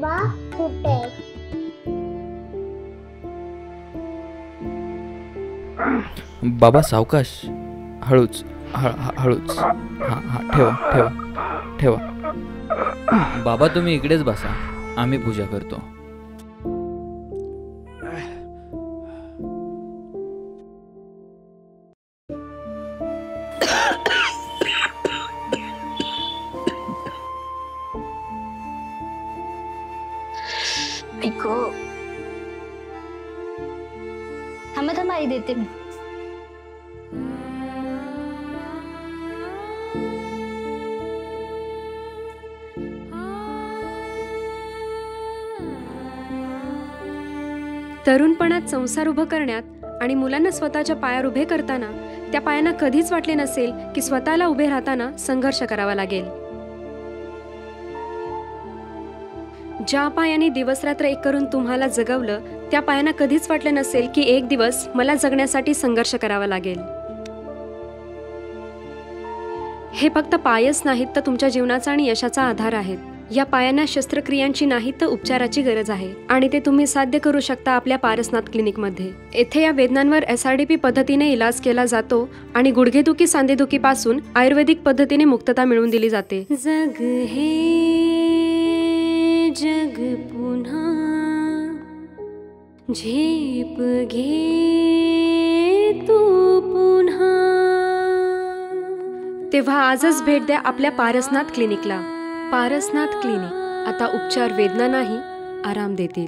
बाबा कुठे? बाबा सावकाश, हळूच हळूच. हां हां, ठेवा ठेवा ठेवा. बाबा तुम्ही इकडेच बसा, आम्ही पूजा करतो. ऐको, थांबा थांबा, आई देते मी. तरुणपणात संसार उभं करण्यात आणि मुलांना स्वतःच्या पायावर उभे करताना त्या पायांना कधीच वाटले नसेल की स्वतःला उभे राहताना संघर्ष करावा लागेल. ज्या पायाने दिवसरात्र एक करून तुम्हाला जगवलं त्या पायांना कधीच वाटले नसेल की एक दिवस मला जगण्यासाठी संघर्ष करावा लागेल. हे फक्त पायच नाहीत तर तुमच्या जीवनाचा आणि यशाचा आधार आहेत. या पायांना शस्त्रक्रियांची नाही तर उपचाराची गरज आहे आणि ते तुम्ही साध्य करू शकता आपल्या पारसनाथ क्लिनिकमध्ये. येथे या वेदनांवर SRDP पद्धतीने इलाज केला जातो आणि गुडघेदुखी सांधेदुखीपासून आयुर्वेदिक पद्धतीने मुक्तता मिळवून दिली जाते. जग हे जग पुन्हा झेप घे तू पुन्हा. तेव्हा आजच भेट द्या आपल्या पारसनाथ क्लिनिकला. पारसनाथ क्लिनिक आता उपचार वेदना नाही, आराम देतील.